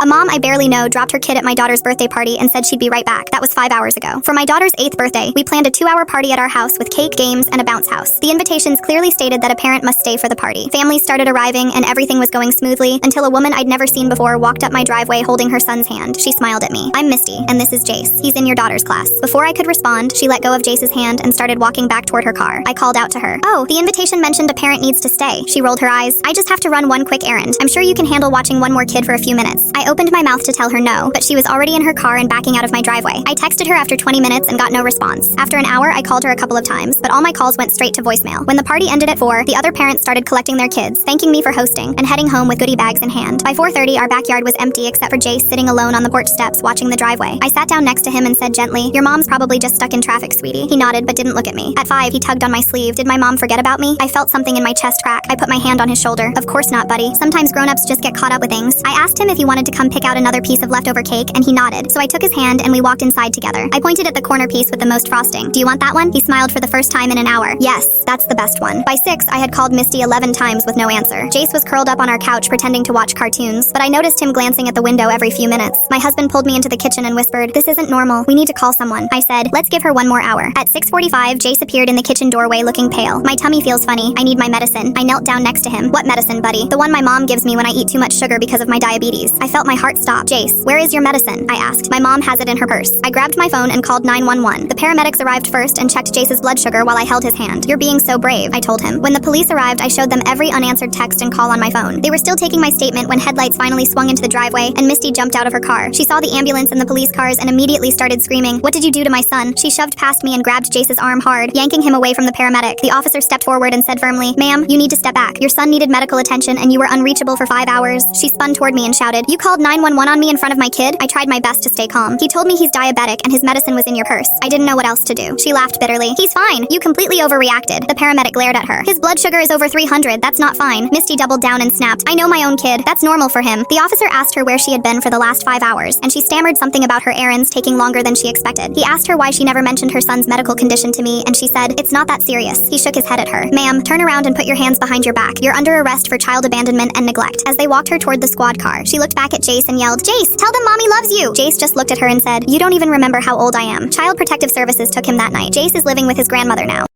A mom I barely know dropped her kid at my daughter's birthday party and said she'd be right back. That was 5 hours ago. For my daughter's 8th birthday, we planned a 2-hour party at our house with cake, games, and a bounce house. The invitations clearly stated that a parent must stay for the party. Families started arriving and everything was going smoothly until a woman I'd never seen before walked up my driveway holding her son's hand. She smiled at me. "I'm Misty, and this is Jace. He's in your daughter's class." Before I could respond, she let go of Jace's hand and started walking back toward her car. I called out to her. "Oh, the invitation mentioned a parent needs to stay." She rolled her eyes. "I just have to run one quick errand. I'm sure you can handle watching one more kid for a few minutes." I opened my mouth to tell her no, but she was already in her car and backing out of my driveway. I texted her after 20 minutes and got no response. After an hour, I called her a couple of times, but all my calls went straight to voicemail. When the party ended at 4, the other parents started collecting their kids, thanking me for hosting, and heading home with goodie bags in hand. By 4:30, our backyard was empty except for Jace sitting alone on the porch steps watching the driveway. I sat down next to him and said gently, "Your mom's probably just stuck in traffic, sweetie." He nodded but didn't look at me. At 5, he tugged on my sleeve. Did my mom forget about me? I felt something in my chest crack. I put my hand on his shoulder. "Of course not, buddy. Sometimes grown-ups just get caught up with things." I asked him if he wanted to come pick out another piece of leftover cake, and he nodded. So I took his hand and we walked inside together. I pointed at the corner piece with the most frosting. "Do you want that one?" He smiled for the first time in an hour. "Yes, that's the best one." By 6, I had called Misty 11 times with no answer. Jace was curled up on our couch pretending to watch cartoons, but I noticed him glancing at the window every few minutes. My husband pulled me into the kitchen and whispered, "This isn't normal. We need to call someone." I said, "Let's give her one more hour." At 6:45, Jace appeared in the kitchen doorway looking pale. "My tummy feels funny. I need my medicine." I knelt down next to him. "What medicine, buddy?" "The one my mom gives me when I eat too much sugar because of my diabetes." I felt my heart stop. "Jace, where is your medicine?" I asked. "My mom has it in her purse." I grabbed my phone and called 911. The paramedics arrived first and checked Jace's blood sugar while I held his hand. "You're being so brave," I told him. When the police arrived, I showed them every unanswered text and call on my phone. They were still taking my statement when headlights finally swung into the driveway and Misty jumped out of her car. She saw the ambulance and the police cars and immediately started screaming, "What did you do to my son?" She shoved past me and grabbed Jace's arm hard, yanking him away from the paramedic. The officer stepped forward and said firmly, "Ma'am, you need to step back. Your son needed medical attention and you were unreachable for 5 hours." She spun toward me and shouted, "You called 911 on me in front of my kid?" I tried my best to stay calm. "He told me he's diabetic and his medicine was in your purse. I didn't know what else to do." She laughed bitterly. "He's fine. You completely overreacted." The paramedic glared at her. "His blood sugar is over 300. That's not fine." Misty doubled down and snapped, "I know my own kid. That's normal for him." The officer asked her where she had been for the last 5 hours, and she stammered something about her errands taking longer than she expected. He asked her why she never mentioned her son's medical condition to me, and she said, "It's not that serious." He shook his head at her. "Ma'am, turn around and put your hands behind your back. You're under arrest for child abandonment and neglect." As they walked her toward the squad car, she looked back at Jace and yelled, "Jace, tell them mommy loves you." Jace just looked at her and said, "You don't even remember how old I am." Child Protective Services took him that night. Jace is living with his grandmother now.